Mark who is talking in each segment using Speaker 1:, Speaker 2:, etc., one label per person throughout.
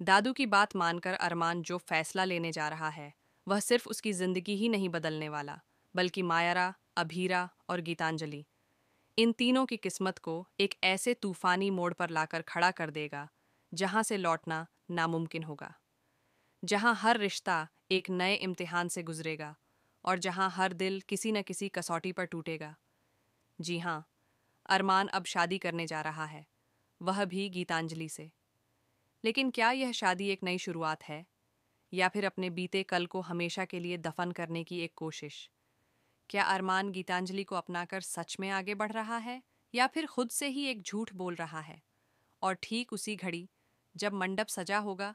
Speaker 1: दादू की बात मानकर अरमान जो फैसला लेने जा रहा है वह सिर्फ उसकी जिंदगी ही नहीं बदलने वाला, बल्कि मायरा, अभीरा और गीतांजलि, इन तीनों की किस्मत को एक ऐसे तूफानी मोड़ पर लाकर खड़ा कर देगा जहां से लौटना नामुमकिन होगा, जहां हर रिश्ता एक नए इम्तिहान से गुजरेगा और जहां हर दिल किसी न किसी कसौटी पर टूटेगा। जी हाँ, अरमान अब शादी करने जा रहा है, वह भी गीतांजलि से। लेकिन क्या यह शादी एक नई शुरुआत है, या फिर अपने बीते कल को हमेशा के लिए दफन करने की एक कोशिश? क्या अरमान गीतांजलि को अपनाकर सच में आगे बढ़ रहा है, या फिर खुद से ही एक झूठ बोल रहा है? और ठीक उसी घड़ी, जब मंडप सजा होगा,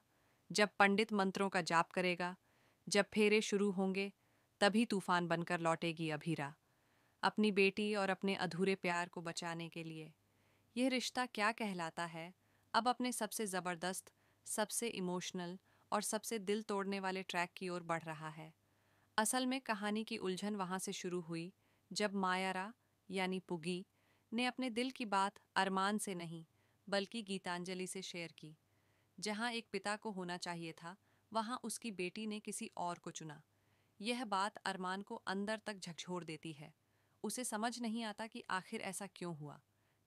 Speaker 1: जब पंडित मंत्रों का जाप करेगा, जब फेरे शुरू होंगे, तभी तूफान बनकर लौटेगी अभीरा, अपनी बेटी और अपने अधूरे प्यार को बचाने के लिए। यह रिश्ता क्या कहलाता है अब अपने सबसे ज़बरदस्त, सबसे इमोशनल और सबसे दिल तोड़ने वाले ट्रैक की ओर बढ़ रहा है। असल में कहानी की उलझन वहाँ से शुरू हुई जब मायारा, यानी पुगी, ने अपने दिल की बात अरमान से नहीं बल्कि गीतांजलि से शेयर की। जहाँ एक पिता को होना चाहिए था, वहाँ उसकी बेटी ने किसी और को चुना। यह बात अरमान को अंदर तक झकझोर देती है। उसे समझ नहीं आता कि आखिर ऐसा क्यों हुआ।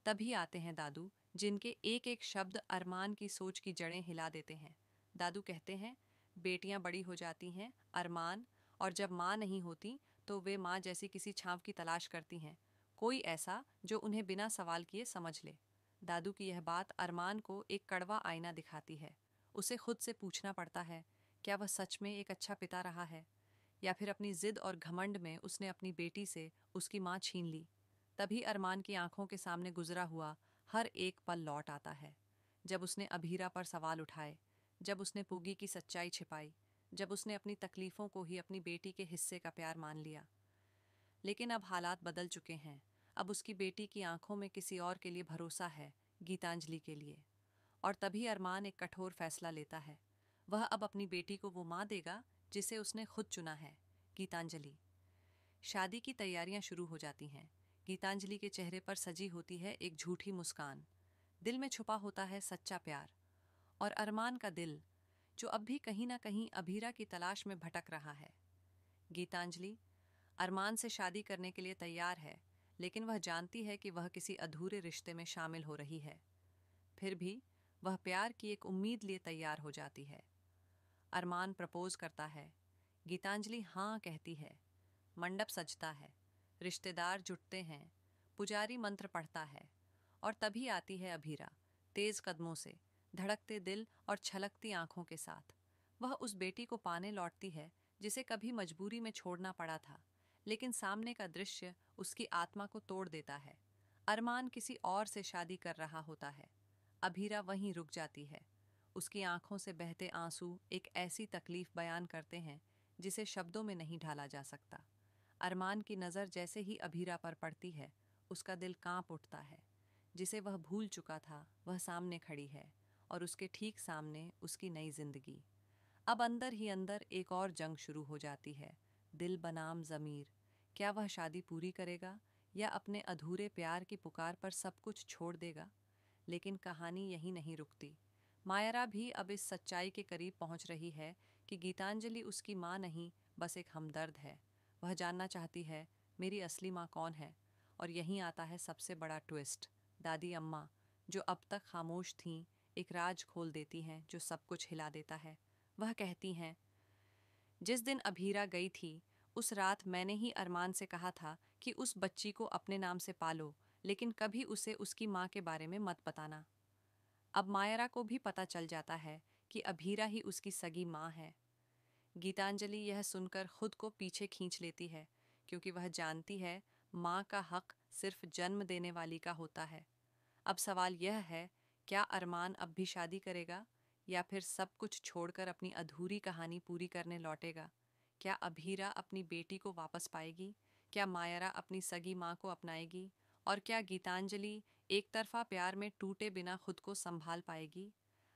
Speaker 1: तभी आते हैं दादू, जिनके एक एक शब्द अरमान की सोच की जड़ें हिला देते हैं। दादू कहते हैं, बेटियां बड़ी हो जाती हैं अरमान, और जब माँ नहीं होती तो वे माँ जैसी किसी छांव की तलाश करती हैं, कोई ऐसा जो उन्हें बिना सवाल किए समझ ले। दादू की यह बात अरमान को एक कड़वा आईना दिखाती है। उसे खुद से पूछना पड़ता है, क्या वह सच में एक अच्छा पिता रहा है, या फिर अपनी जिद और घमंड में उसने अपनी बेटी से उसकी माँ छीन ली। तभी अरमान की आंखों के सामने गुजरा हुआ हर एक पल लौट आता है। जब उसने अभीरा पर सवाल उठाए, जब उसने पुगी की सच्चाई छिपाई, जब उसने अपनी तकलीफों को ही अपनी बेटी के हिस्से का प्यार मान लिया। लेकिन अब हालात बदल चुके हैं। अब उसकी बेटी की आंखों में किसी और के लिए भरोसा है, गीतांजलि के लिए। और तभी अरमान एक कठोर फैसला लेता है। वह अब अपनी बेटी को वो माँ देगा जिसे उसने खुद चुना है, गीतांजलि। शादी की तैयारियां शुरू हो जाती हैं। गीतांजलि के चेहरे पर सजी होती है एक झूठी मुस्कान। दिल में छुपा होता है सच्चा प्यार। और अरमान का दिल, जो अब भी कहीं ना कहीं अभीरा की तलाश में भटक रहा है। गीतांजलि अरमान से शादी करने के लिए तैयार है, लेकिन वह जानती है कि वह किसी अधूरे रिश्ते में शामिल हो रही है। फिर भी वह प्यार की एक उम्मीद लिए तैयार हो जाती है। अरमान प्रपोज करता है। गीतांजलि हाँ कहती है। मंडप सजता है, रिश्तेदार जुटते हैं, पुजारी मंत्र पढ़ता है। और तभी आती है अभीरा, तेज कदमों से, धड़कते दिल और छलकती आंखों के साथ। वह उस बेटी को पाने लौटती है जिसे कभी मजबूरी में छोड़ना पड़ा था, लेकिन सामने का दृश्य उसकी आत्मा को तोड़ देता है। अरमान किसी और से शादी कर रहा होता है। अभीरा वहीं रुक जाती है। उसकी आंखों से बहते आंसू एक ऐसी तकलीफ बयान करते हैं जिसे शब्दों में नहीं ढाला जा सकता। अरमान की नज़र जैसे ही अभीरा पर पड़ती है, उसका दिल कांप उठता है। जिसे वह भूल चुका था वह सामने खड़ी है, और उसके ठीक सामने उसकी नई जिंदगी। अब अंदर ही अंदर एक और जंग शुरू हो जाती है। दिल बनाम ज़मीर। क्या वह शादी पूरी करेगा, या अपने अधूरे प्यार की पुकार पर सब कुछ छोड़ देगा? लेकिन कहानी यहीं नहीं रुकती। मायरा भी अब इस सच्चाई के करीब पहुंच रही है कि गीतांजलि उसकी माँ नहीं, बस एक हमदर्द है। वह जानना चाहती है, मेरी असली माँ कौन है? और यहीं आता है सबसे बड़ा ट्विस्ट। दादी अम्मा, जो अब तक खामोश थीं, एक राज खोल देती हैं जो सब कुछ हिला देता है। वह कहती हैं, जिस दिन अभीरा गई थी, उस रात मैंने ही अरमान से कहा था कि उस बच्ची को अपने नाम से पालो, लेकिन कभी उसे उसकी माँ के बारे में मत बताना। अब मायरा को भी पता चल जाता है कि अभीरा ही उसकी सगी माँ है। गीतांजलि यह सुनकर खुद को पीछे खींच लेती है, क्योंकि वह जानती है माँ का हक सिर्फ जन्म देने वाली का होता है। अब सवाल यह है, क्या अरमान अब भी शादी करेगा, या फिर सब कुछ छोड़कर अपनी अधूरी कहानी पूरी करने लौटेगा? क्या अभीरा अपनी बेटी को वापस पाएगी? क्या मायरा अपनी सगी माँ को अपनाएगी? और क्या गीतांजलि एक तरफा प्यार में टूटे बिना खुद को संभाल पाएगी?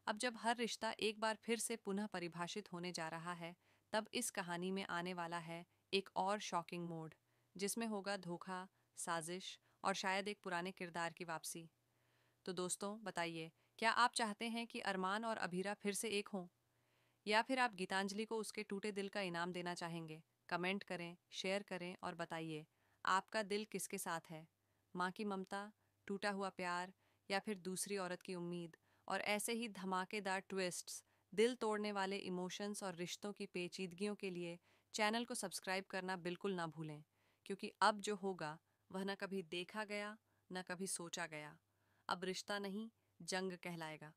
Speaker 1: अब जब हर रिश्ता एक बार फिर से पुनः परिभाषित होने जा रहा है, तब इस कहानी में आने वाला है एक और शॉकिंग मोड, जिसमें होगा धोखा, साजिश और शायद एक पुराने किरदार की वापसी। तो दोस्तों बताइए, क्या आप चाहते हैं कि अरमान और अभीरा फिर से एक हों, या फिर आप गीतांजलि को उसके टूटे दिल का इनाम देना चाहेंगे? कमेंट करें, शेयर करें और बताइए, आपका दिल किसके साथ है? माँ की ममता, टूटा हुआ प्यार, या फिर दूसरी औरत की उम्मीद? और ऐसे ही धमाकेदार ट्विस्ट्स, दिल तोड़ने वाले इमोशंस और रिश्तों की पेचीदगियों के लिए चैनल को सब्सक्राइब करना बिल्कुल ना भूलें, क्योंकि अब जो होगा वह न कभी देखा गया, न कभी सोचा गया। अब रिश्ता नहीं, जंग कहलाएगा।